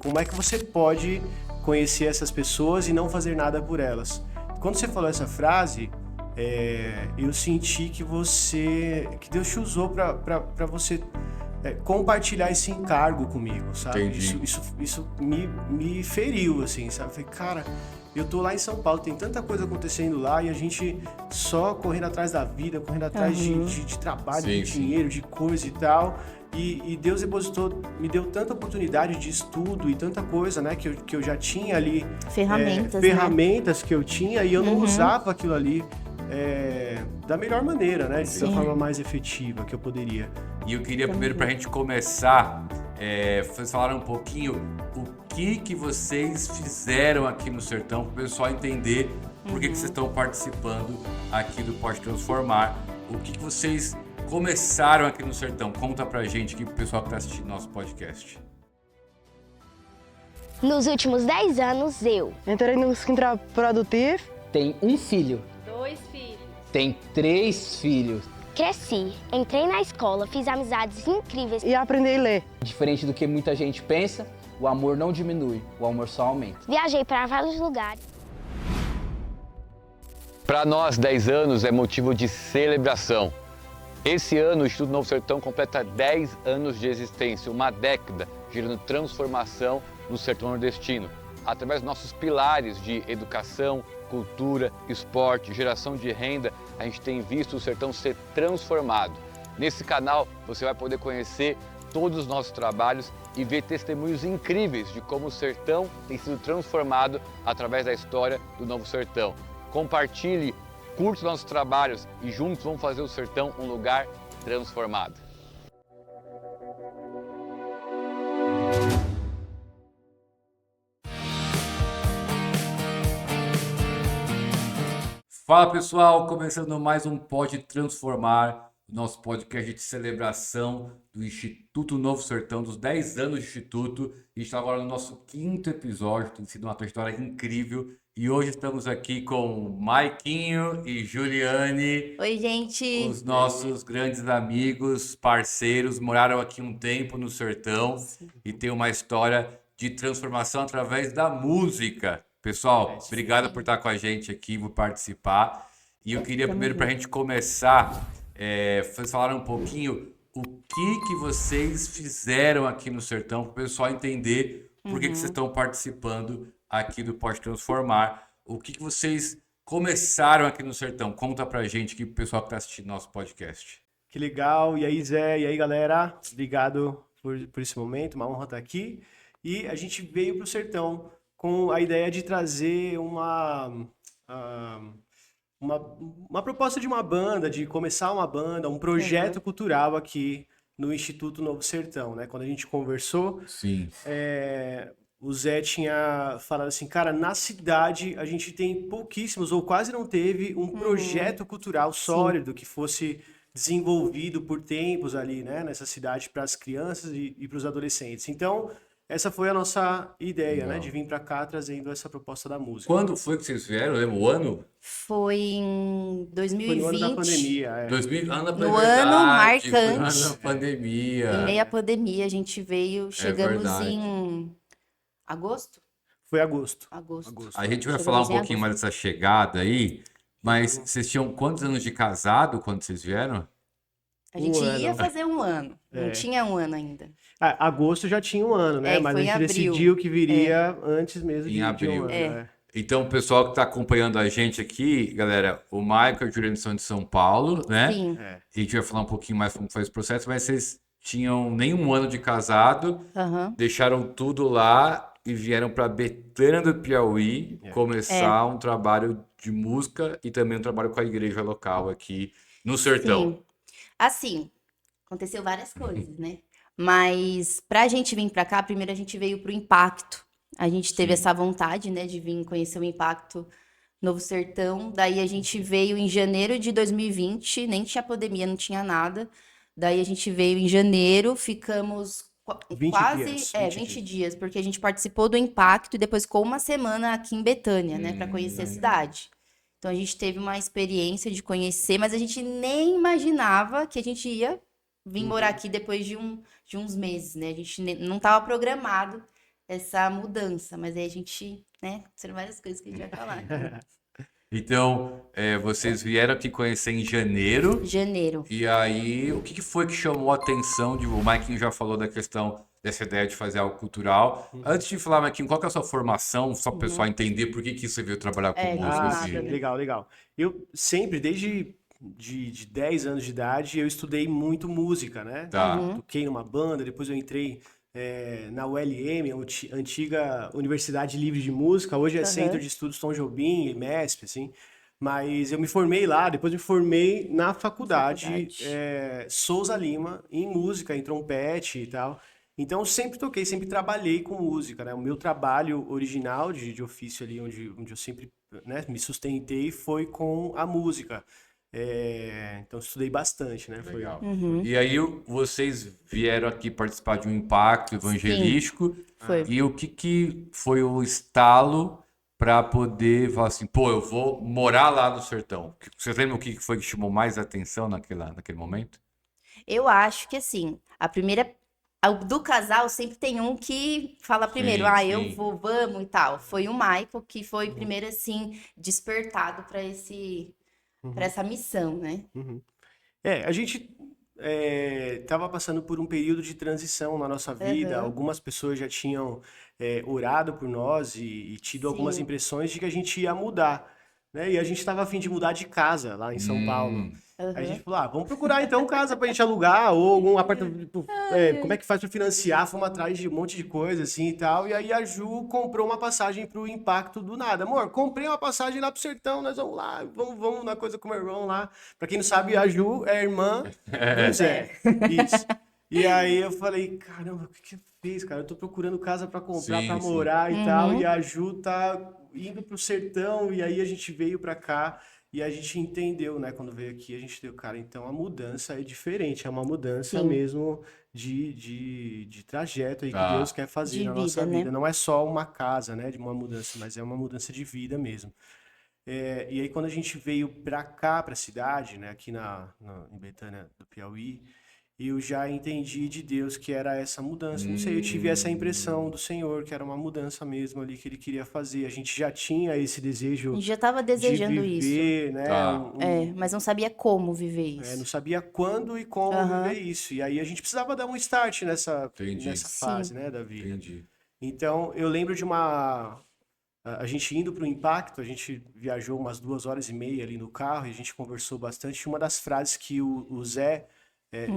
como é que você pode conhecer essas pessoas e não fazer nada por elas? Quando você falou essa frase, eu senti que Deus te usou para você compartilhar esse encargo comigo, sabe? Entendi. Isso me feriu, assim, sabe? Eu falei, cara, eu tô lá em São Paulo, tem tanta coisa acontecendo lá e a gente só correndo atrás da vida, correndo atrás de trabalho, de dinheiro, de coisa e tal. E Deus me deu tanta oportunidade de estudo e tanta coisa, né? Que eu já tinha ali. Ferramentas que eu tinha e eu não usava aquilo ali da melhor maneira, né? Da forma mais efetiva que eu poderia. E eu queria primeiro, pra gente começar, vocês falaram um pouquinho o que vocês fizeram aqui no Sertão, para o pessoal entender por que vocês estão participando aqui do Pode Transformar. O que vocês começaram aqui no Sertão? Conta pra gente aqui, pro pessoal que tá assistindo nosso podcast. Nos últimos 10 anos, eu entrei no Sintra Produtivo. Tem um filho. 2 filhos. Tem 3 filhos. cresci, entrei na escola, fiz amizades incríveis E aprendi a ler. Diferente do que muita gente pensa, o amor não diminui, o amor só aumenta. Viajei para vários lugares. Para nós, 10 anos é motivo de celebração. Esse ano, o Instituto Novo Sertão completa 10 anos de existência, uma década gerando transformação no sertão nordestino, através dos nossos pilares de educação, cultura, esporte, geração de renda. A gente tem visto o sertão ser transformado. Nesse canal, você vai poder conhecer todos os nossos trabalhos e ver testemunhos incríveis de como o sertão tem sido transformado através da história do Novo Sertão. Compartilhe, curta os nossos trabalhos e juntos vamos fazer o sertão um lugar transformado. Fala pessoal, começando mais um Pode Transformar, nosso podcast de celebração do Instituto Novo Sertão, dos 10 anos do Instituto. A gente está agora no nosso 5º episódio, tem sido uma trajetória incrível. E hoje estamos aqui com Maiquinho e Juliane. Oi, gente! Os nossos grandes amigos, parceiros, moraram aqui um tempo no Sertão. Sim. E tem uma história de transformação através da música. Pessoal, obrigado por estar com a gente aqui, por participar. E eu queria primeiro, para a gente começar, vocês falaram um pouquinho o que vocês fizeram aqui no Sertão, para o pessoal entender por que vocês estão participando aqui do Pode Transformar. O que vocês começaram aqui no Sertão? Conta pra gente aqui, pro pessoal que tá assistindo nosso podcast. Que legal. E aí, Zé? E aí, galera? Obrigado por esse momento. Uma honra estar aqui. E a gente veio pro Sertão com a ideia de trazer uma proposta de uma banda, de começar uma banda, um projeto cultural aqui no Instituto Novo Sertão, né? Quando a gente conversou... Sim. O Zé tinha falado assim, cara, na cidade a gente tem pouquíssimos, ou quase não teve, um projeto cultural sólido que fosse desenvolvido por tempos ali, né, nessa cidade para as crianças e para os adolescentes. Então, essa foi a nossa ideia, né, de vir para cá trazendo essa proposta da música. Quando foi que vocês vieram? Lembra o ano? Foi em 2020. Foi no ano da pandemia. No ano marcante. Foi no ano da pandemia. Em meio à pandemia, a gente veio, chegamos em... Agosto? Foi agosto. A gente vai falar um pouquinho mais dessa chegada aí, mas vocês tinham quantos anos de casado quando vocês vieram? A gente ia fazer um ano, não tinha um ano ainda. Agosto já tinha um ano, né? Mas a gente decidiu que viria antes mesmo de abril. Um ano. Então, o pessoal que está acompanhando a gente aqui, galera, o Michael e a Juliane são de São Paulo, né? Sim. E a gente vai falar um pouquinho mais como foi esse processo, mas vocês tinham nem um ano de casado, deixaram tudo lá e vieram para Betânia do Piauí começar um trabalho de música e também um trabalho com a igreja local aqui no Sertão. Sim. Assim, aconteceu várias coisas, né? Mas pra gente vir pra cá, primeiro a gente veio pro Impacto. A gente teve essa vontade, né, de vir conhecer o Impacto Novo Sertão. Daí a gente veio em janeiro de 2020, nem tinha pandemia, não tinha nada. Daí a gente veio em janeiro, ficamos... 20 dias, porque a gente participou do Impacto e depois ficou uma semana aqui em Betânia, né, para conhecer a cidade. Então a gente teve uma experiência de conhecer, mas a gente nem imaginava que a gente ia vir morar aqui depois de uns meses, né? A gente não estava programado essa mudança. Mas aí a gente, né, são várias coisas que a gente vai falar. Então, vocês vieram aqui conhecer em janeiro. Janeiro. E aí, o que foi que chamou a atenção? O Maiquinho já falou da questão dessa ideia de fazer algo cultural. Antes de falar, Maiquinho, qual que é a sua formação? Só para o pessoal entender por que você veio trabalhar com música. Assim. Legal, legal. Eu sempre, desde de 10 anos de idade, eu estudei muito música, né? Tá. Toquei numa banda, depois eu entrei na ULM, a antiga Universidade Livre de Música, hoje é Centro de Estudos Tom Jobim, MESP, assim. Mas eu me formei lá, depois me formei na faculdade Souza Lima, em música, em trompete e tal. Então eu sempre toquei, sempre trabalhei com música, né? O meu trabalho original de ofício ali, onde eu sempre, né, me sustentei, foi com a música. Então estudei bastante, né? Foi Legal. E aí vocês vieram aqui participar de um impacto evangelístico. Foi. E o que foi o estalo para poder falar assim, pô, eu vou morar lá no sertão? Vocês lembram o que foi que chamou mais atenção naquele momento? Eu acho que assim, do casal sempre tem um que fala primeiro, eu vou, vamos e tal. Foi o Michael que foi primeiro assim despertado para essa missão, né? A gente estava passando por um período de transição na nossa vida. Algumas pessoas já tinham orado por nós e tido algumas impressões de que a gente ia mudar, né? E a gente estava a fim de mudar de casa lá em São Paulo. Aí a gente falou, vamos procurar então casa pra gente alugar ou algum apartamento, como é que faz pra financiar? Fomos atrás de um monte de coisa assim e tal. E aí a Ju comprou uma passagem pro Impacto do nada. Amor, comprei uma passagem lá pro sertão, nós vamos lá, vamos na coisa com o meu irmão lá. Pra quem não sabe, a Ju é irmã do Zé. Isso. E aí eu falei, caramba, o que eu fiz, cara? Eu tô procurando casa pra comprar, pra morar e tal. E a Ju tá indo pro sertão e aí a gente veio pra cá. E a gente entendeu, né, quando veio aqui, a gente deu, cara, então a mudança é diferente, é uma mudança mesmo de trajeto aí que Deus quer fazer na nossa vida. Não é só uma casa, né, de uma mudança, mas é uma mudança de vida mesmo. E aí quando a gente veio pra cá, pra cidade, né, aqui em Betânia do Piauí, eu já entendi de Deus que era essa mudança. Não sei, eu tive essa impressão do Senhor, que era uma mudança mesmo ali que Ele queria fazer. A gente já tinha esse desejo. A gente já estava desejando de viver, isso. Né? Mas não sabia como viver isso. Não sabia quando e como viver isso. E aí a gente precisava dar um start nessa fase, né, da vida. Entendi. Então, eu lembro de a gente indo para o Impacto, a gente viajou umas 2h30 ali no carro e a gente conversou bastante. Uma das frases que o Zé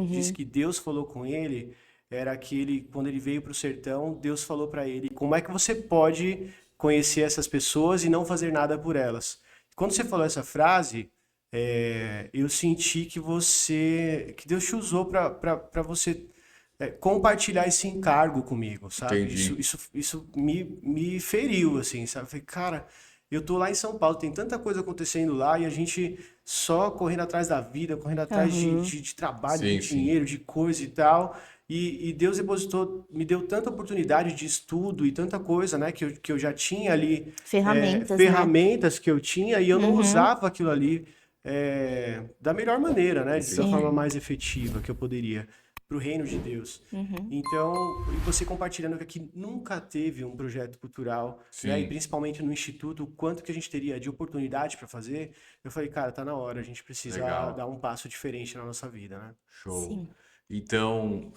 disse que Deus falou com ele era que quando ele veio para o sertão, Deus falou para ele, como é que você pode conhecer essas pessoas e não fazer nada por elas? Quando você falou essa frase, eu senti que Deus te usou para você compartilhar esse encargo comigo, sabe? Entendi. Isso me feriu, assim, sabe? Eu falei, cara, eu tô lá em São Paulo, tem tanta coisa acontecendo lá e a gente só correndo atrás da vida, correndo atrás de trabalho, de dinheiro, de coisa e tal. E Deus me deu tanta oportunidade de estudo e tanta coisa, né? Que eu já tinha ali. Ferramentas que eu tinha e eu não usava aquilo ali da melhor maneira, né? Da forma mais efetiva que eu poderia. Para o reino de Deus. Então, e você compartilhando que aqui nunca teve um projeto cultural, né? E principalmente no Instituto, o quanto que a gente teria de oportunidade para fazer, eu falei, cara, tá na hora, a gente precisa dar um passo diferente na nossa vida, né? Show. Sim. Então,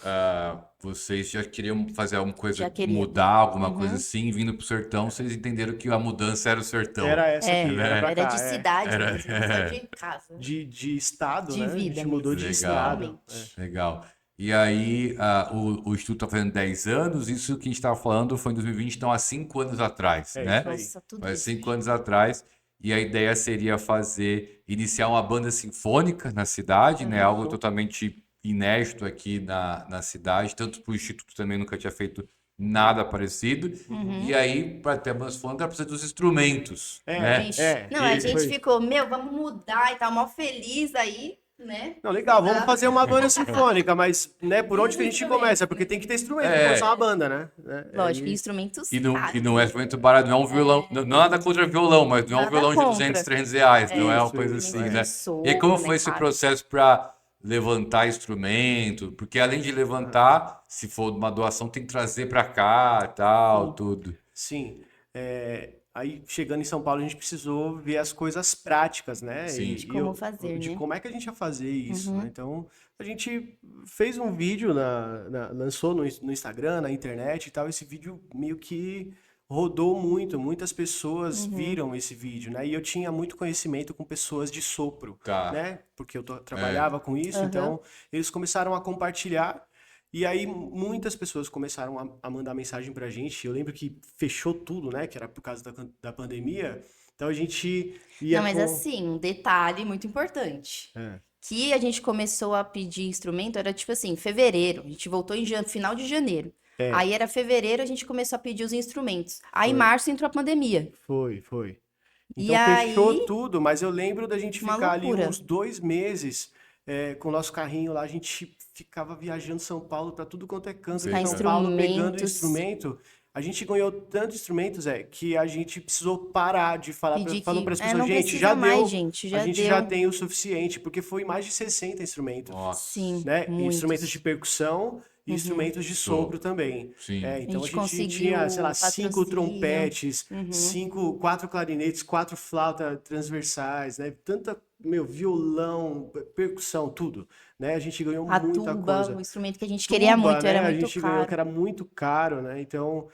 vocês já queriam fazer alguma coisa, mudar alguma coisa assim, vindo pro sertão, vocês entenderam que a mudança era o sertão. Era essa aqui, era de cidade mesmo, de casa. De estado, de né? Vida a gente mudou de estado. Legal. E aí, o Instituto está fazendo 10 anos, isso que a gente estava falando foi em 2020, então há 5 anos atrás, né? Nossa, tudo Faz isso. 5 anos atrás, e a ideia seria iniciar uma banda sinfônica na cidade, né? Algo totalmente inédito aqui na cidade, tanto para o Instituto também nunca tinha feito nada parecido. E aí, para ter a banda sinfônica, precisa dos instrumentos, né? A gente ficou, vamos mudar e tal, mal feliz aí. Né? Não, legal, vamos fazer uma banda sinfônica, mas né, por onde que a gente começa? Porque tem que ter instrumento pra começar uma banda, né? Lógico, instrumentos e não é instrumento barato, não é um violão, não nada contra violão, mas não é um violão de 200, 300 reais, não é uma coisa assim, né? E aí, como foi esse processo para levantar instrumento? Porque além de levantar, se for uma doação, tem que trazer para cá, tal, tudo. Sim. Aí, chegando em São Paulo, a gente precisou ver as coisas práticas, né? Sim. De como fazer, de né? como é que a gente ia fazer isso, né? Então, a gente fez um vídeo, lançou no Instagram, na internet e tal. Esse vídeo meio que rodou muito, muitas pessoas viram esse vídeo, né? E eu tinha muito conhecimento com pessoas de sopro, Tá. né? Porque eu trabalhava com isso, então eles começaram a compartilhar. E aí muitas pessoas começaram a mandar mensagem pra gente. Eu lembro que fechou tudo, né? Que era por causa da pandemia. Então a gente ia Não, mas com... assim, um detalhe muito importante. Que a gente começou a pedir instrumento, era tipo assim, fevereiro. A gente voltou em final de janeiro. Aí era fevereiro, a gente começou a pedir os instrumentos. Aí em março entrou a pandemia. Foi. E Então fechou aí, tudo, mas eu lembro da gente uma ficar ali loucura. uns 2 meses com o nosso carrinho lá. A gente ficava viajando São Paulo para tudo quanto é canto de Buscar São Paulo, pegando instrumentos. instrumento. A gente ganhou tanto instrumentos, que a gente precisou parar de falar Pedir falou que- para as é, pessoas, não gente, precisa já mais, deu, gente, a já gente deu. já tem o suficiente, porque foi mais de 60 instrumentos, Nossa. sim, né? muitos. Instrumentos de percussão e instrumentos de sopro também. Sim. Então A a gente gente conseguiu tinha, sei lá, 5 patrocínio. trompetes, 4 clarinetes, 4 flautas transversais, né? Tanta, violão, percussão, tudo, né? A gente ganhou A muita tuba, coisa. o instrumento que a gente queria Tuba, muito, né? era A muito gente ganhou que caro. era muito caro, né? Então,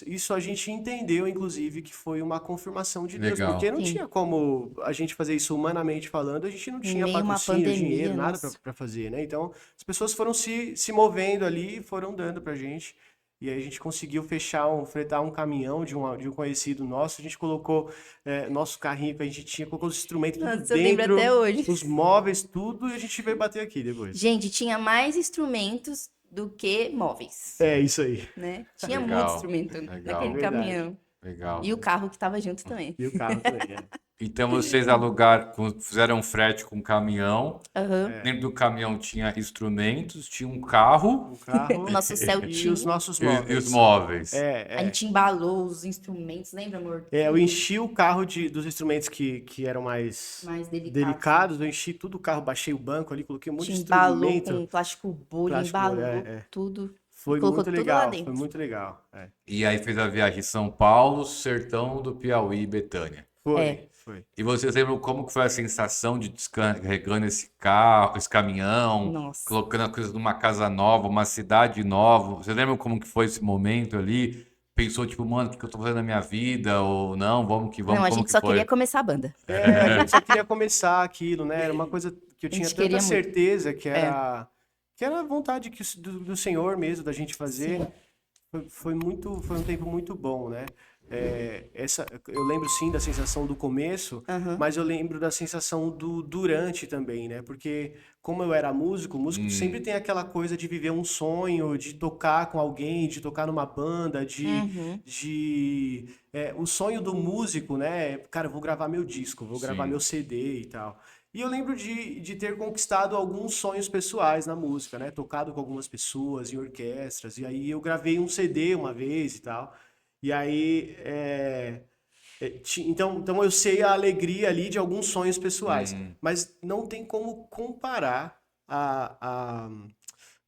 isso a gente entendeu, inclusive, que foi uma confirmação de Deus, Legal. porque não Sim. tinha como a gente fazer isso humanamente falando, a gente não tinha meio a uma patrocínio, pandemia, dinheiro, nada nossa. para fazer, né? Então, as pessoas foram se movendo ali, foram dando pra gente. E aí a gente conseguiu fretar um caminhão de um conhecido nosso. A gente colocou nosso carrinho que a gente tinha, colocou os instrumentos tudo Nossa, eu lembro dentro, até hoje. os móveis, tudo, e a gente veio bater aqui depois. Gente, tinha mais instrumentos do que móveis, É isso aí. né? Tinha Legal, muito instrumento legal. naquele Verdade. caminhão. Legal. E o carro que tava junto também. E o carro também, Então vocês alugaram, fizeram um frete com um caminhão. Aham. Dentro do caminhão tinha instrumentos, tinha um carro O carro O nosso e Celtinho. os nossos e móveis. os móveis. A gente embalou os instrumentos, lembra, amor? Eu enchi o carro dos instrumentos que eram mais Mais delicados, eu enchi tudo o carro, baixei o banco ali, coloquei um monte de gente embalou instrumento. com plástico bolha, Plástico embalou bolha, tudo. Foi colocou muito tudo lá legal, dentro. foi muito legal. E aí fez a viagem São Paulo, Sertão do Piauí e Betânia. Foi. E vocês lembram como que foi a sensação de descarregando esse carro, esse caminhão, Nossa. colocando as coisas numa casa nova, uma cidade nova? Vocês lembram como que foi esse momento ali? Pensou, tipo, mano, o que eu tô fazendo na minha vida? Ou não, vamos que vamos, Não, a como gente que só foi? queria começar a banda. A gente só queria começar aquilo, né? Era uma coisa que eu tinha gente tanta queria muito. certeza que era a vontade do Senhor mesmo da gente fazer. Foi um tempo muito bom, né? Eu lembro sim da sensação do começo, mas eu lembro da sensação do durante também, né? Porque como eu era músico, o músico sempre tem aquela coisa de viver um sonho, de tocar com alguém, de tocar numa banda, o sonho do músico, né? Cara, eu vou gravar meu disco, vou gravar Sim. meu CD e tal. E eu lembro de ter conquistado alguns sonhos pessoais na música, né? Tocado com algumas pessoas em orquestras. E aí eu gravei um CD uma vez e tal. E aí, então eu sei a alegria ali de alguns sonhos pessoais, mas não tem como comparar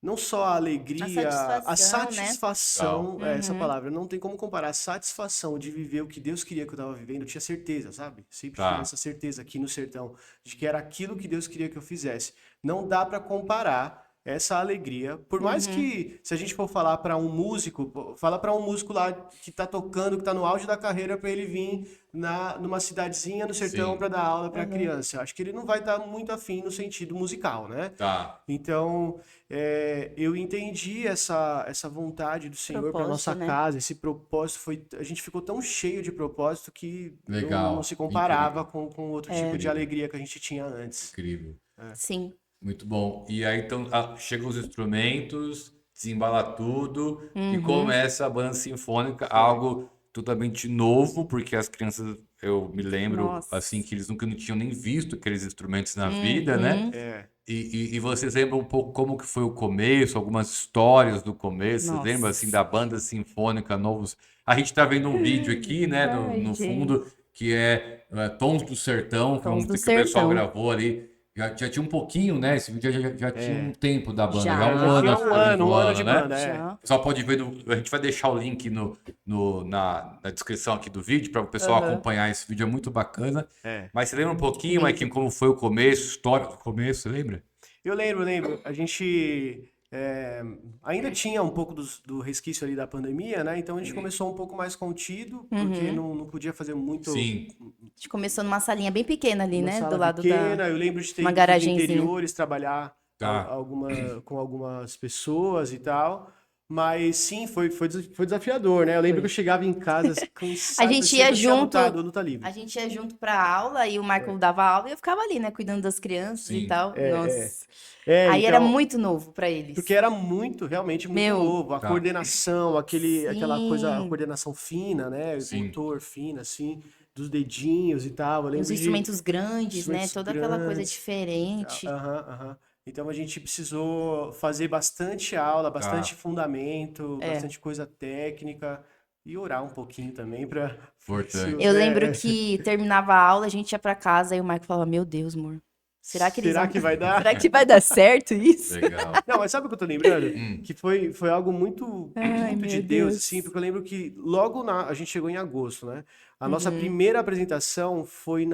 não só a alegria, a satisfação, né? essa palavra, não tem como comparar a satisfação de viver o que Deus queria que eu estava vivendo. Eu tinha certeza, sabe? Sempre tive essa certeza aqui no sertão, de que era aquilo que Deus queria que eu fizesse. Não dá para comparar essa alegria, por mais que, se a gente for falar para um músico, fala para um músico lá que tá tocando, que tá no auge da carreira, para ele vir numa cidadezinha no sertão para dar aula para criança. Acho que ele não vai estar muito afim no sentido musical, né? Tá. Então, eu entendi essa vontade do Senhor para nossa casa, esse propósito a gente ficou tão cheio de propósito que Legal, não se comparava com outro tipo de alegria que a gente tinha antes. Incrível. Sim. Muito bom. E aí, então, chegam os instrumentos, desembala tudo e começa a banda sinfônica, algo totalmente novo, porque as crianças, eu me lembro, Nossa. assim, que eles nunca não tinham nem visto aqueles instrumentos na vida, né? E vocês lembram um pouco como que foi o começo, algumas histórias do começo? Vocês Nossa. lembram, assim, da banda sinfônica, novos... A gente tá vendo um vídeo aqui, né, no Ai, gente. fundo, que é Tons do Sertão, que é um Tons do que o pessoal Sertão. gravou ali. Já tinha um pouquinho, né? Esse vídeo já tinha um tempo da banda, Já. já um Já ano. tinha um ano de né? banda, Já. Só pode ver, a gente vai deixar o link na descrição aqui do vídeo para o pessoal acompanhar. Esse vídeo é muito bacana. É. Mas você lembra um pouquinho, Maikinho, como foi o começo, história do começo, você lembra? Eu lembro. A gente ainda tinha um pouco do resquício ali da pandemia, né? Então a gente começou um pouco mais contido, porque não podia fazer muito. Sim. A gente começou numa salinha bem pequena ali, Uma né? sala Do lado pequena. da... Eu lembro de ter uma ido nos garagenzinha. interiores trabalhar Tá. com algumas pessoas e tal. Mas sim, foi desafiador, né? Eu lembro que eu chegava em casa cansado. A gente parecia ia que eu tinha junto. lutado, luta livre. A gente ia junto pra aula e o Michael dava aula e eu ficava ali, né? Cuidando das crianças Sim. e tal. Nossa. Aí então, era muito novo pra eles. Porque era realmente muito Meu. novo. A Tá. coordenação, aquela coisa, a Sim. coordenação fina, né? O Sim. motor fino, assim, dos dedinhos e tal. Eu E lembro os de instrumentos grandes, né? instrumentos Toda aquela coisa grandes. diferente. Aham. Então a gente precisou fazer bastante aula, bastante fundamento, É. bastante coisa técnica e orar um pouquinho também para. Importante. Eu lembro que terminava a aula, a gente ia pra casa e o Michael falava: Meu Deus, amor, será que eles vão... que vai dar? Será que vai dar certo isso? Legal. Não, mas sabe o que eu tô lembrando? Que foi algo muito Ai, de meu Deus, Deus. assim, porque eu lembro que a gente chegou em agosto, né? A nossa primeira apresentação foi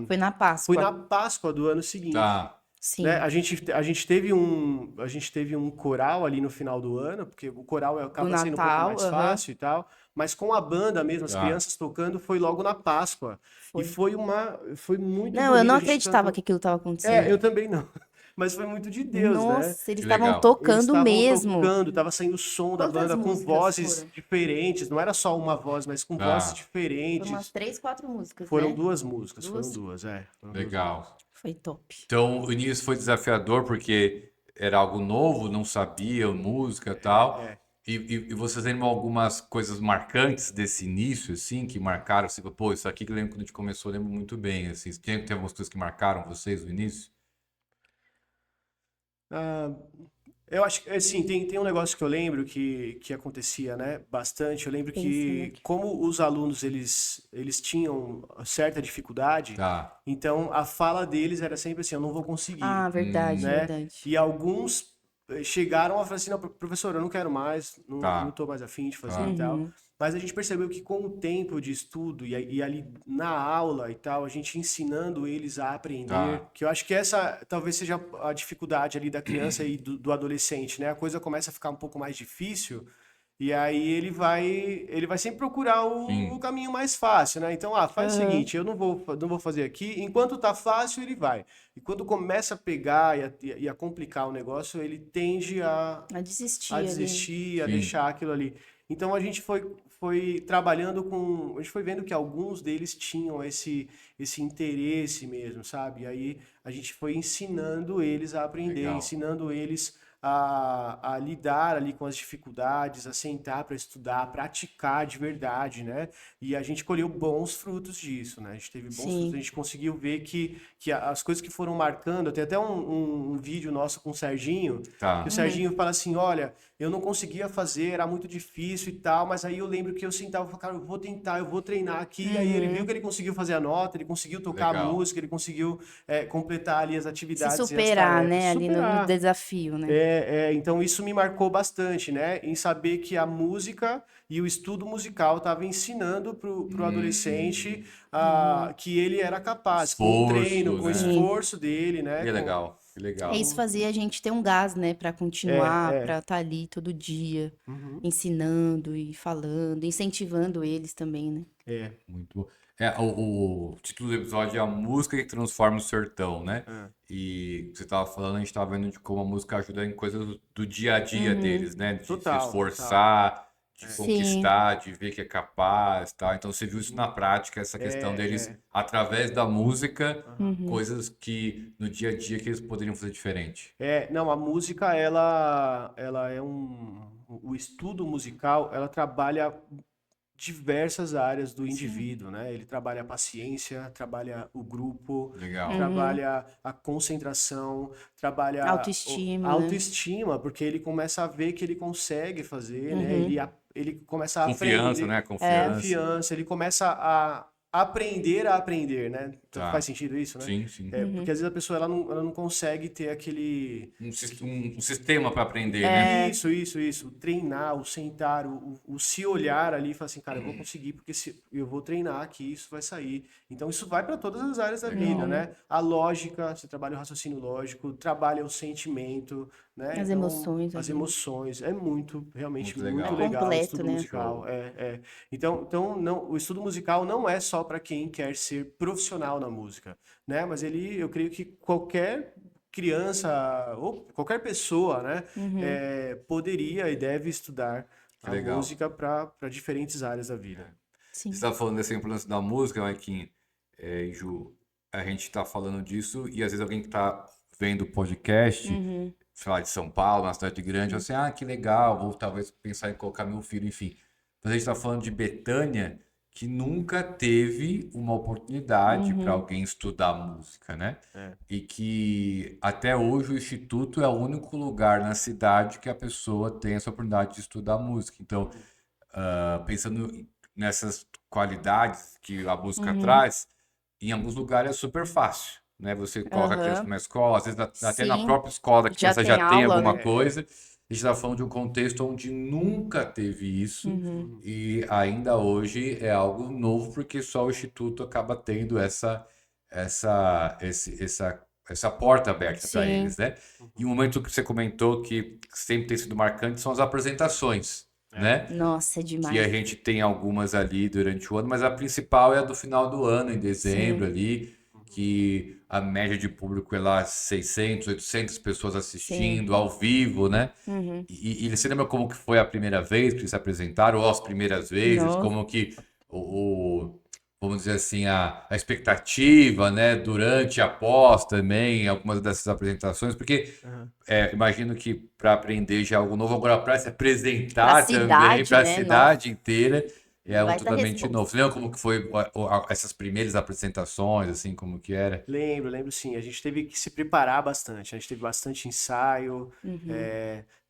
Foi na Páscoa. foi na Páscoa do ano seguinte. Tá. Sim. Né? A gente teve um coral ali no final do ano, porque o coral acaba sendo um pouco Natal, mais aham. fácil e tal, mas com a banda mesmo, as Tá. crianças tocando, foi logo na Páscoa. Foi. E foi muito Não, eu bonito, não a gente acreditava cantou. que aquilo tava acontecendo. Eu também não. Mas foi muito de Deus, né? Nossa, eles Que estavam legal. Eles tocando estavam mesmo. tocando, tava saindo o som da Quantas banda com músicas vozes foram? diferentes, não era só uma voz, mas com Tá. vozes diferentes. Foram umas 3, 4 músicas, Foram né? duas músicas, Duas? foram duas. Foram duas. Legal. Foi top. Então, o início foi desafiador porque era algo novo, não sabia música e tal. E vocês lembram algumas coisas marcantes desse início, assim, que marcaram? Assim, pô, isso aqui que eu lembro quando a gente começou, eu lembro muito bem. Assim, tem algumas coisas que marcaram vocês no início? Eu acho que, assim, tem um negócio que eu lembro que acontecia, né, bastante. Eu lembro que, como os alunos, eles tinham certa dificuldade, Tá. então a fala deles era sempre assim, eu não vou conseguir, Ah, verdade, né? verdade. E alguns chegaram a falar assim, não, professor, eu não quero mais, Tá. não tô mais afim de fazer Tá. e tal. Mas a gente percebeu que com o tempo de estudo e ali na aula e tal, a gente ensinando eles a aprender, Tá. que eu acho que essa talvez seja a dificuldade ali da criança e do adolescente, né? A coisa começa a ficar um pouco mais difícil e aí ele vai sempre procurar Sim. o caminho mais fácil, né? Então, faz o seguinte, eu não vou fazer aqui, enquanto tá fácil ele vai. E quando começa a pegar e a complicar o negócio, ele tende a A desistir a ali. desistir, a Sim. deixar aquilo ali. Então a gente foi trabalhando com, a gente foi vendo que alguns deles tinham esse interesse mesmo, sabe? E aí a gente foi ensinando eles a aprender, Legal. ensinando eles a lidar ali com as dificuldades, a sentar para estudar, a praticar de verdade, né? E a gente colheu bons frutos disso, né? A gente teve bons Sim. frutos, a gente conseguiu ver que as coisas que foram marcando, tem até um vídeo nosso com o Serginho, Tá. que o Serginho fala assim, olha, eu não conseguia fazer, era muito difícil e tal, mas aí eu lembro que eu sentava e falava, cara, eu vou tentar, eu vou treinar aqui. E aí ele viu que ele conseguiu fazer a nota, ele conseguiu tocar a Legal. música, ele conseguiu completar ali as Se atividades e as superar, tarefas. né? Ali no Superar. desafio, né? Então isso me marcou bastante, né? Em saber que a música e o estudo musical estava ensinando pro adolescente que ele era capaz, com o Esforço, treino, com o né? esforço dele, né? Que legal, que legal. É isso fazia a gente ter um gás, né? Pra continuar, pra estar ali todo dia, ensinando e falando, incentivando eles também, né? Muito bom. O título do episódio é A Música que Transforma o Sertão, né? E você estava falando, a gente estava vendo de como a música ajuda em coisas do dia a dia deles, né? De Total, se esforçar, de Sim. conquistar, de ver que é capaz, tá? Então você viu isso na prática, essa questão deles, através da música, coisas que no dia a dia que eles poderiam fazer diferente. Não, a música, ela é o estudo musical, ela trabalha diversas áreas do indivíduo, né? Ele trabalha a paciência, trabalha o grupo, Legal. trabalha a concentração, trabalha Autoestima, a né? autoestima, porque ele começa a ver que ele consegue fazer, né? Ele começa a Confiança, aprender. né? Confiança. Confiança, ele começa aprender a aprender, né? Tá. Faz sentido isso, né? Sim, sim. Porque às vezes a pessoa ela não consegue ter aquele... Um sistema para aprender, né? Isso. Treinar, o sentar, o se olhar ali e falar assim, cara, eu vou conseguir porque eu vou treinar aqui, isso vai sair. Então isso vai para todas as áreas da vida, né? A lógica, você trabalha o raciocínio lógico, trabalha o sentimento, né? As Então, emoções. as ali. emoções. É realmente Muito muito legal. legal o Completo, estudo né? musical. Então não, o estudo musical não é só para quem quer ser profissional na música, né? Mas eu creio que qualquer criança ou qualquer pessoa, né, poderia e deve estudar Que a legal. música para diferentes áreas da vida. Sim. Você está falando dessa importância da música, Marquinhos, e Ju, a gente está falando disso e às vezes alguém que está vendo o podcast, sei lá, de São Paulo, na cidade grande, assim, que legal, vou talvez pensar em colocar meu filho, enfim. Mas a gente está falando de Betânia, que nunca teve uma oportunidade para alguém estudar música, né? E que até hoje o Instituto é o único lugar na cidade que a pessoa tem essa oportunidade de estudar música. Então, pensando nessas qualidades que a música traz, em alguns lugares é super fácil, né? Você coloca a criança numa escola, às vezes até na Sim. própria escola a Já criança tem já tem aula, alguma né? coisa. A gente está falando de um contexto onde nunca teve isso e ainda hoje é algo novo porque só o Instituto acaba tendo essa porta aberta para Sim. eles, né? E um momento que você comentou que sempre tem sido marcante são as apresentações, né? Nossa, é demais. Que a gente tem algumas ali durante o ano, mas a principal é a do final do ano, em dezembro ali, que a média de público é lá 600, 800 pessoas assistindo ao vivo, né? E você lembra como que foi a primeira vez que eles se apresentaram, ou as primeiras vezes, Nossa. como que vamos dizer assim, a expectativa, né, durante e após também, algumas dessas apresentações, porque imagino que para aprender já é algo novo, agora para se apresentar Pra também, cidade, para a né? cidade inteira, é algo Baita totalmente resposta. novo. Você lembra como que foi essas primeiras apresentações, assim, como que era? Lembro sim. A gente teve que se preparar bastante. A gente teve bastante ensaio,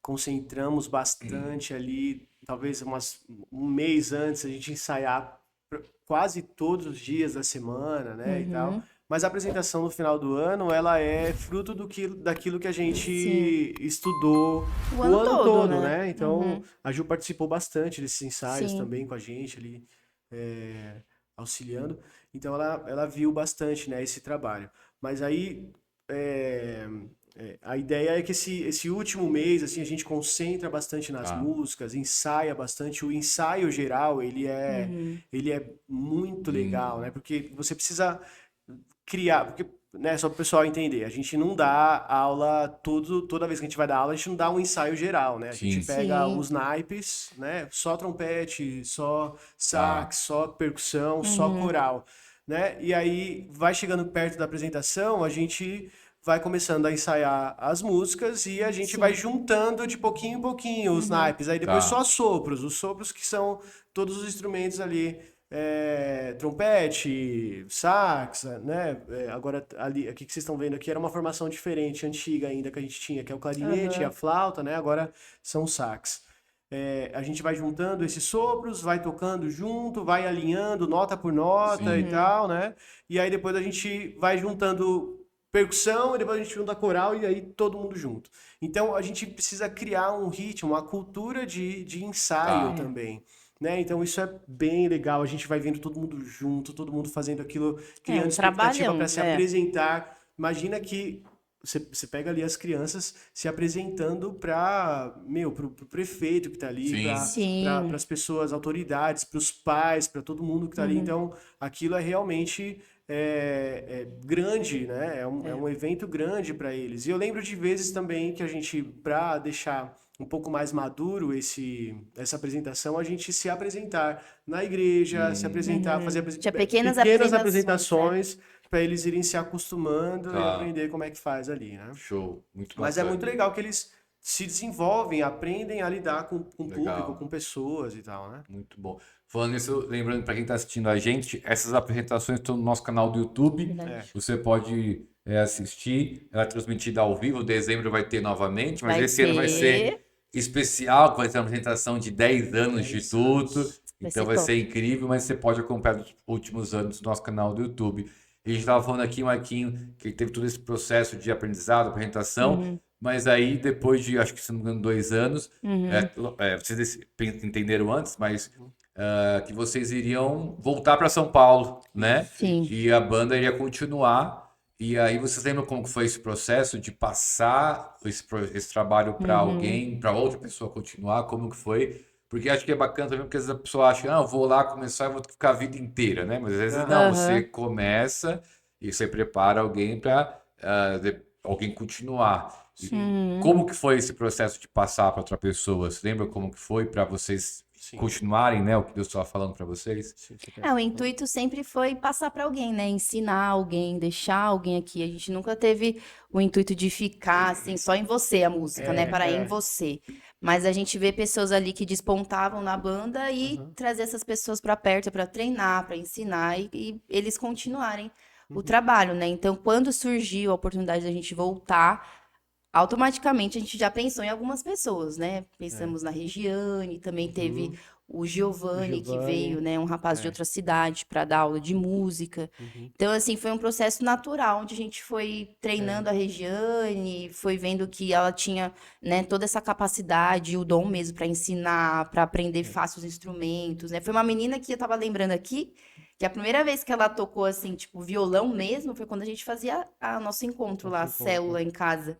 concentramos bastante ali, talvez um mês antes a gente ensaiar quase todos os dias da semana, né, e tal. Mas a apresentação no final do ano, ela é fruto daquilo que a gente estudou O ano todo, né? Então, a Ju participou bastante desses ensaios Sim. também com a gente ali, auxiliando. Então, ela viu bastante, né, esse trabalho. Mas aí, a ideia é que esse último mês, assim, a gente concentra bastante nas músicas, ensaia bastante. O ensaio geral, ele é muito legal, né? Porque você precisa criar, porque, né, só para o pessoal entender, a gente não dá aula toda vez que a gente vai dar aula, a gente não dá um ensaio geral, né? A gente pega Sim. os naipes, né? Só trompete, só sax, só percussão, só coral, né? E aí vai chegando perto da apresentação, a gente vai começando a ensaiar as músicas e a gente vai juntando de pouquinho em pouquinho os naipes. Aí depois só os sopros que são todos os instrumentos ali, trompete, sax, né? Agora ali, aqui que vocês estão vendo aqui era uma formação diferente, antiga ainda que a gente tinha, que é o clarinete e a flauta, né? Agora são sax. A gente vai juntando esses sopros, vai tocando junto, vai alinhando nota por nota e tal, né? E aí depois a gente vai juntando percussão, e depois a gente junta coral e aí todo mundo junto. Então a gente precisa criar um ritmo, uma cultura de ensaio também. Né? Então isso é bem legal, a gente vai vendo todo mundo junto, todo mundo fazendo aquilo, criando expectativa para se apresentar. Imagina que você pega ali as crianças se apresentando para o prefeito que está ali, para as pessoas, autoridades, para os pais, para todo mundo que está ali. Então aquilo é realmente grande, né? É um evento grande para eles. E eu lembro de vezes também que a gente, para deixar um pouco mais maduro essa apresentação, a gente se apresentar na igreja, se apresentar, fazer pequenas apresentações para eles irem se acostumando e aprender como é que faz ali, né? Show, muito bacana. Mas é muito legal que eles se desenvolvem, aprendem a lidar com o público, com pessoas e tal, né? Muito bom. Falando isso, lembrando para quem está assistindo a gente, essas apresentações estão no nosso canal do YouTube. Você pode assistir. Ela é transmitida ao vivo. Dezembro vai ter novamente, mas esse ano vai ser especial, vai ter uma apresentação de 10 anos de Instituto. Então vai ser incrível, mas você pode acompanhar os últimos anos no nosso canal do YouTube. E a gente estava falando aqui, Marquinho, que teve todo esse processo de aprendizado, apresentação, mas aí depois de, acho que se não me engano, 2 anos, vocês entenderam antes, mas que vocês iriam voltar para São Paulo, né? Sim. E a banda iria continuar. E aí vocês lembram como que foi esse processo de passar esse trabalho para alguém, para outra pessoa continuar? Como que foi? Porque acho que é bacana também, porque às vezes a pessoa acha, eu vou lá começar e vou ficar a vida inteira, né? Mas às vezes não, você começa e você prepara alguém para alguém continuar. Como que foi esse processo de passar para outra pessoa? Você lembra como que foi para vocês continuarem, né? O que Deus estava falando para vocês? O intuito sempre foi passar para alguém, né? Ensinar alguém, deixar alguém aqui. A gente nunca teve o intuito de ficar assim só em você a música, né? Parar em você. Mas a gente vê pessoas ali que despontavam na banda e trazer essas pessoas para perto para treinar, para ensinar e eles continuarem o trabalho, né? Então, quando surgiu a oportunidade da gente voltar, automaticamente a gente já pensou em algumas pessoas, né? Pensamos na Regiane, também teve o Giovanni, que veio, né? Um rapaz de outra cidade para dar aula de música. Então, assim, foi um processo natural, onde a gente foi treinando a Regiane, foi vendo que ela tinha, né, toda essa capacidade, o dom mesmo para ensinar, para aprender fácil os instrumentos, né? Foi uma menina que eu tava lembrando aqui, que a primeira vez que ela tocou, assim, tipo, violão mesmo, foi quando a gente fazia o nosso encontro lá, a célula em casa.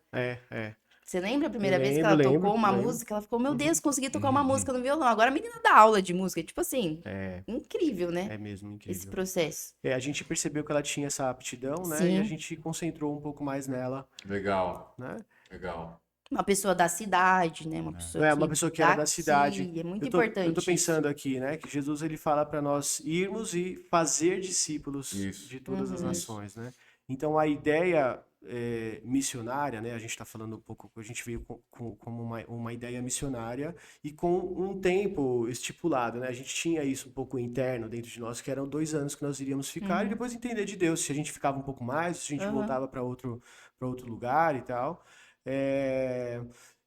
Você lembra a primeira vez que ela tocou uma música? Ela ficou, meu Deus, consegui tocar uma música no violão. Agora a menina dá aula de música. Tipo assim, incrível, né? É mesmo incrível. Esse processo. A gente percebeu que ela tinha essa aptidão, né? E a gente concentrou um pouco mais nela. Legal, né? legal. Uma pessoa da cidade, né? Uma pessoa que era da cidade. É muito importante. Eu tô pensando aqui, né? Que Jesus, ele fala para nós irmos e fazer discípulos de todas as nações, né? Então, a ideia missionária, né? A gente está falando um pouco, a gente veio como uma ideia missionária e com um tempo estipulado, né? A gente tinha isso um pouco interno dentro de nós, que eram 2 anos que nós iríamos ficar e depois entender de Deus se a gente ficava um pouco mais, se a gente voltava para outro lugar e tal.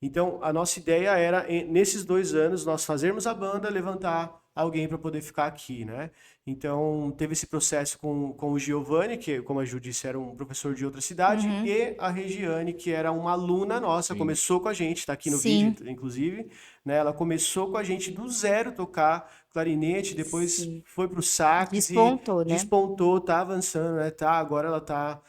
Então, a nossa ideia era, nesses 2 anos, nós fazermos a banda, levantar alguém para poder ficar aqui, né? Então, teve esse processo com o Giovanni, que, como a Ju disse, era um professor de outra cidade, e a Regiane, que era uma aluna nossa, começou com a gente, está aqui no vídeo, inclusive, né? Ela começou com a gente do zero tocar clarinete, depois foi pro sax, despontou, né? Despontou, tá avançando, né? Agora ela tá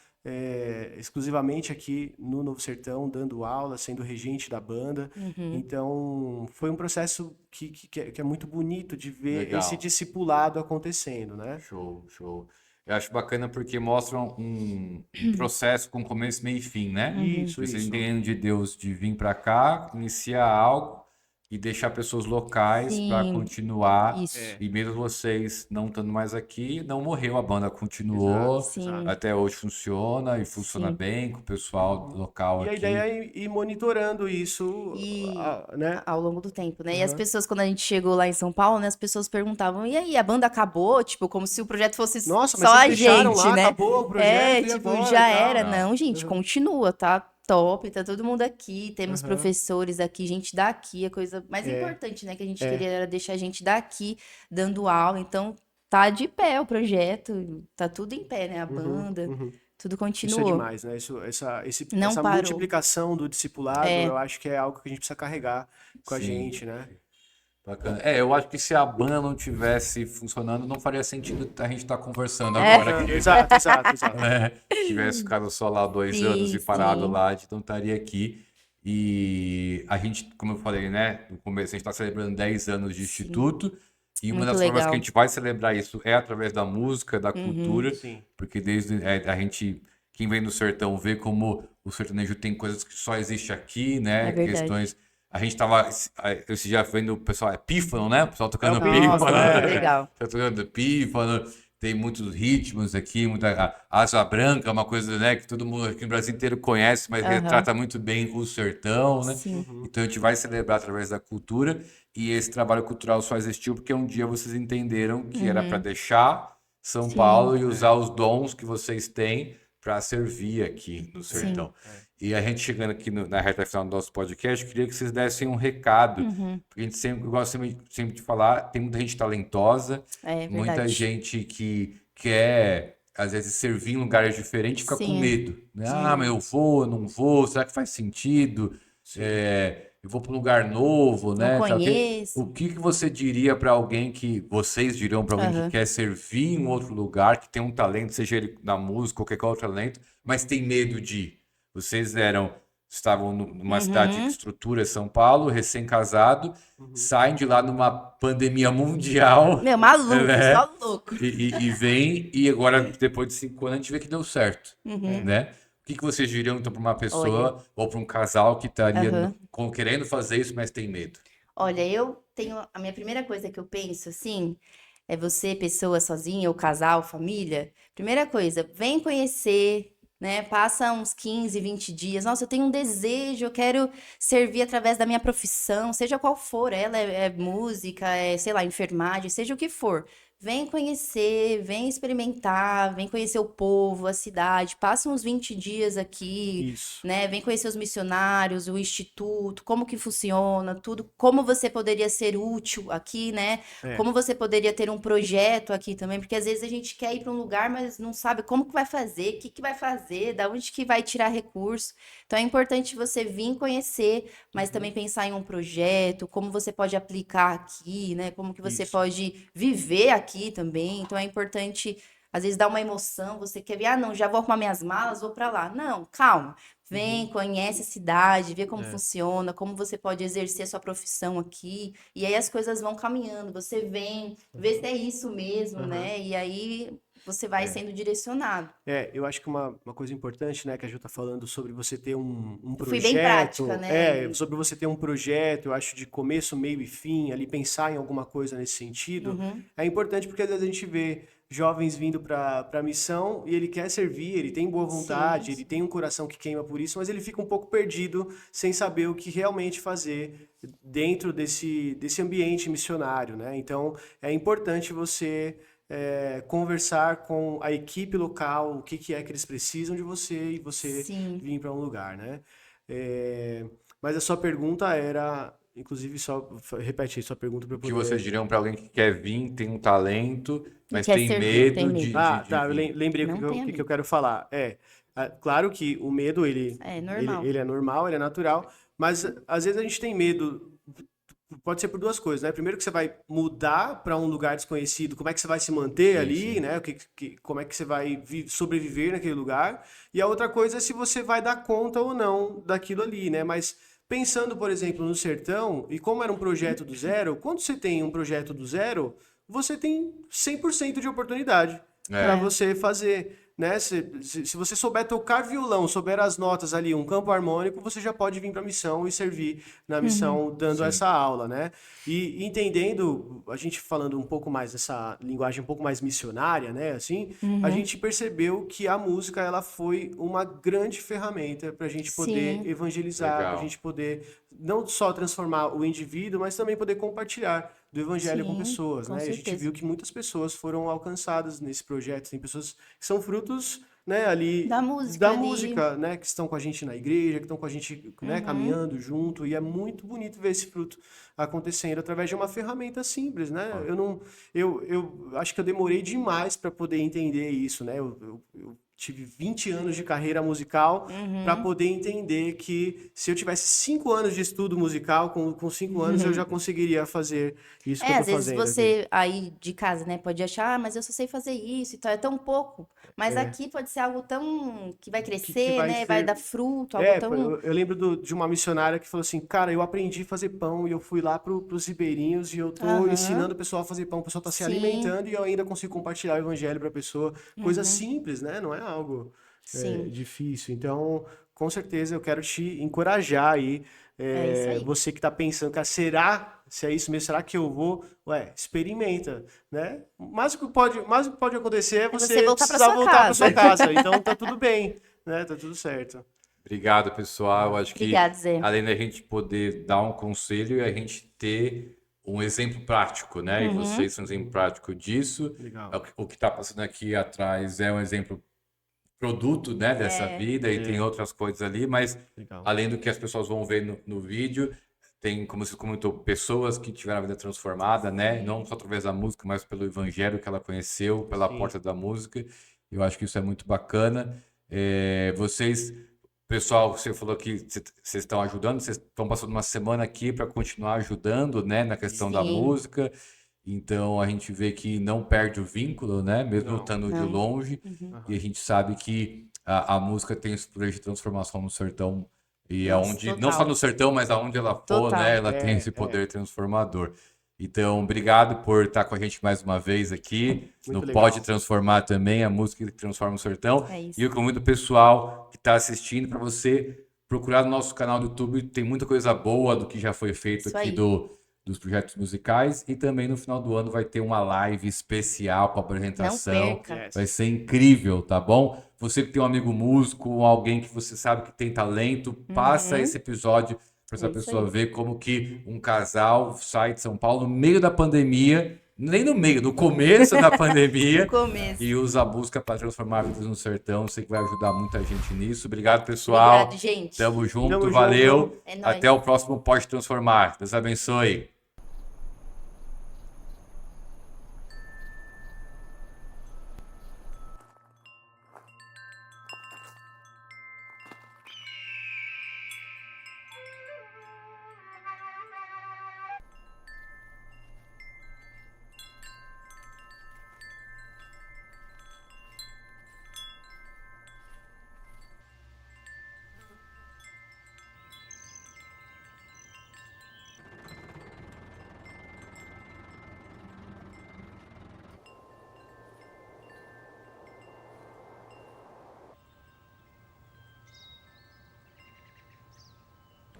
exclusivamente aqui no Novo Sertão, dando aula, sendo regente da banda. Então, foi um processo que é muito bonito de ver esse discipulado acontecendo, né? Show, show. Eu acho bacana porque mostra um processo com começo, meio e fim, né? Vocês entendendo de Deus de vir para cá, iniciar algo e deixar pessoas locais para continuar. E mesmo vocês não estando mais aqui, não morreu, a banda continuou. Até hoje funciona e funciona bem com o pessoal local aqui. E a ideia é ir monitorando isso, né? Ao longo do tempo, né? E as pessoas, quando a gente chegou lá em São Paulo, né? As pessoas perguntavam, e aí, a banda acabou? Tipo, como se o projeto fosse Nossa, só a gente, lá, né? Acabou o projeto, tipo, agora, já era. Não, gente, continua, tá? Top, tá todo mundo aqui, temos professores aqui, gente daqui, a coisa mais importante, né, que a gente queria era deixar a gente daqui dando aula, então tá de pé o projeto, tá tudo em pé, né, a banda, tudo continuou. Isso é demais, né, essa parou. multiplicação do discipulado, eu acho que é algo que a gente precisa carregar com a gente, né. Bacana. Eu acho que se a banda não tivesse funcionando, não faria sentido a gente estar conversando agora aqui. Exato. Se tivesse ficado só lá 2 anos e parado lá, a gente não estaria aqui. E a gente, como eu falei, né, no começo, a gente está celebrando 10 anos de Instituto. E uma das formas que a gente vai celebrar isso é através da música, da cultura. Porque desde a gente, quem vem do sertão, vê como o sertanejo tem coisas que só existe aqui, né? Questões. A gente tava esse dia vendo o pessoal, pífano, né? O pessoal tocando pífano. Legal. Tá tocando pífano, tem muitos ritmos aqui, muita asa branca, uma coisa, né, que todo mundo aqui no Brasil inteiro conhece, mas retrata muito bem o sertão, né? Então a gente vai celebrar através da cultura e esse trabalho cultural só existiu porque um dia vocês entenderam que era para deixar São Paulo e usar os dons que vocês têm para servir aqui no Sertão. E a gente chegando aqui na reta final do nosso podcast, eu queria que vocês dessem um recado, porque a gente sempre gosta sempre de falar, tem muita gente talentosa, muita gente que quer, às vezes, servir em lugares diferentes, fica com medo, né? Mas eu vou, não vou, será que faz sentido? Eu vou para um lugar novo, né? Não conheço. O que você diria para alguém vocês diriam para alguém que quer servir em outro lugar, que tem um talento, seja ele na música, qualquer outro talento, mas tem medo de ir? Vocês estavam numa cidade de estrutura, São Paulo, recém-casado, saem de lá numa pandemia mundial. Meu, maluco, né? só louco. E vem, e agora, depois de 5 anos, a gente vê que deu certo, né? O que vocês diriam, então, para uma pessoa ou para um casal que estaria querendo fazer isso, mas tem medo? Olha, a minha primeira coisa que eu penso, assim, é você, pessoa sozinha, ou casal, família, primeira coisa, vem conhecer, né? Passa uns 15, 20 dias. Nossa, eu tenho um desejo, eu quero servir através da minha profissão, seja qual for, ela é música, sei lá, enfermagem, seja o que for. Vem conhecer, vem experimentar, vem conhecer o povo, a cidade, passa uns 20 dias aqui, né? Vem conhecer os missionários, o instituto, como que funciona, tudo, como você poderia ser útil aqui, né? Como você poderia ter um projeto aqui também, porque às vezes a gente quer ir para um lugar, mas não sabe como que vai fazer, o que que vai fazer, da onde que vai tirar recurso. Então é importante você vir conhecer, mas também pensar em um projeto, como você pode aplicar aqui, né? Como que você pode viver aqui também. Então é importante, às vezes, dar uma emoção. Você quer ver, não, já vou arrumar minhas malas, vou para lá. Não, calma. Vem, conhece a cidade, vê como funciona, como você pode exercer a sua profissão aqui. E aí as coisas vão caminhando. Você vem, vê se é isso mesmo, né? E aí você vai sendo direcionado. Eu acho que uma coisa importante, né, que a Ju tá falando sobre você ter um projeto. Fui bem prática, né? Sobre você ter um projeto, eu acho, de começo, meio e fim, ali pensar em alguma coisa nesse sentido. É importante porque às vezes a gente vê jovens vindo para a missão e ele quer servir, ele tem boa vontade, ele tem um coração que queima por isso, mas ele fica um pouco perdido sem saber o que realmente fazer dentro desse ambiente missionário, né? Então, é importante você conversar com a equipe local, o que é que eles precisam de você e você vir para um lugar, né? Mas a sua pergunta era, inclusive, só repete aí sua pergunta para eu poder... O que vocês diriam para alguém que quer vir, tem um talento, mas quer tem servir, medo de eu vir? lembrei Não o tenha que medo. eu quero falar. Claro que o medo, normal. ele é normal, ele é natural, mas às vezes a gente tem medo, pode ser por duas coisas, né? Primeiro que você vai mudar para um lugar desconhecido, como é que você vai se manter ali, né? Como é que você vai sobreviver naquele lugar. E a outra coisa é se você vai dar conta ou não daquilo ali, né? Mas pensando, por exemplo, no Sertão, e como era um projeto do zero, quando você tem um projeto do zero, você tem 100% de oportunidade para você fazer, né? Se você souber tocar violão, souber as notas ali, um campo harmônico, você já pode vir para a missão e servir na missão dando essa aula, né? E entendendo, a gente falando um pouco mais dessa linguagem um pouco mais missionária, né? Assim, a gente percebeu que a música ela foi uma grande ferramenta para a gente poder evangelizar, para a gente poder não só transformar o indivíduo, mas também poder compartilhar do evangelho com pessoas, né? E a gente viu que muitas pessoas foram alcançadas nesse projeto. Tem pessoas que são frutos, né, ali Da música, né, que estão com a gente na igreja, que estão com a gente, né, caminhando junto, e é muito bonito ver esse fruto acontecendo através de uma ferramenta simples, né? Eu acho que eu demorei demais para poder entender isso, né? Eu tive 20 anos de carreira musical para poder entender que se eu tivesse 5 anos de estudo musical, com 5 anos eu já conseguiria fazer isso que eu tô às vezes fazendo você aqui. aí de casa, né, pode achar, mas eu só sei fazer isso e tal, é tão pouco. Mas aqui pode ser algo tão que vai crescer, vai né, vai ser- dar fruto, algo tão... Eu lembro de uma missionária que falou assim, cara, eu aprendi a fazer pão e eu fui lá pros ribeirinhos e eu tô ensinando o pessoal a fazer pão, o pessoal tá se Sim. alimentando e eu ainda consigo compartilhar o evangelho pra pessoa. Coisa simples, né? Não é algo Sim. difícil. Então, com certeza eu quero te encorajar aí, isso aí. você que tá pensando, cara, será, se é isso mesmo, será que eu vou? Experimenta, né? Mas o que pode acontecer é você voltar pra precisar sua voltar pra casa. sua casa. Então tá tudo bem, né? Tá tudo certo. Obrigado, pessoal. Eu acho que, Obrigada, Zé. além da gente poder dar um conselho, é a gente ter um exemplo prático, né? E vocês são um exemplo prático disso. Legal. O que está passando aqui atrás é um exemplo produto, né, dessa vida e É. tem outras coisas ali, mas Legal. além do que as pessoas vão ver no vídeo, tem, como você comentou, pessoas que tiveram a vida transformada, né? Não só através da música, mas pelo evangelho que ela conheceu, pela Sim. porta da música. Eu acho que isso é muito bacana. Vocês, pessoal, você falou que vocês estão ajudando, vocês estão passando uma semana aqui para continuar ajudando, né, na questão da Sim. música. Então a gente vê que não perde o vínculo, né? Mesmo Não. estando de Não. longe. Uhum. E a gente sabe que a música tem esse poder de transformação no sertão. E Nossa, aonde, não total. só no sertão, mas aonde ela for, Total. né? Ela tem esse poder transformador. Então, obrigado por estar com a gente mais uma vez aqui. Muito No legal. Pode Transformar também, a música que transforma o sertão. É isso. E eu convido o pessoal que está assistindo para você procurar no nosso canal do YouTube. Tem muita coisa boa do que já foi feito Isso aqui aí. dos projetos musicais. E também no final do ano vai ter uma live especial com Não apresentação. perca. Yes. Vai ser incrível, tá bom? Você que tem um amigo músico, alguém que você sabe que tem talento, passa esse episódio para essa É isso pessoa aí. ver como que um casal sai de São Paulo no meio da pandemia, nem no meio, no começo da pandemia, No começo. e usa a música para transformar vidas no sertão. Sei que vai ajudar muita gente nisso. Obrigado, pessoal. Obrigado, gente. Tamo junto, Tamo valeu. junto. É nóis. Até o próximo Pode Transformar. Deus abençoe.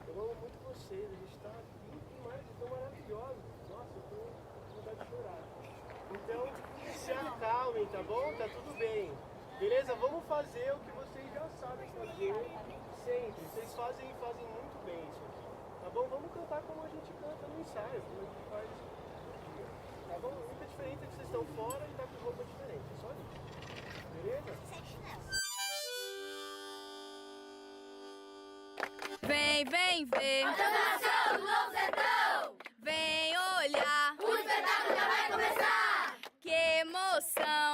Eu amo muito vocês, a gente tá lindo demais, vocês estão maravilhosos. Nossa, eu tô com vontade de chorar. Então, se acalmem, tá bom? Tá tudo bem. Beleza? Vamos fazer o que vocês já sabem fazer sempre. Vocês fazem e fazem muito bem isso aqui. Tá bom? Vamos cantar como a gente canta no ensaio, como a gente faz no dia. Tá bom? A única diferença é que vocês estão fora e tá com roupa diferente. É só isso. Beleza? Vem, vem ver. A transformação do Novo Sertão. Vem olhar. O espetáculo já vai começar. Que emoção.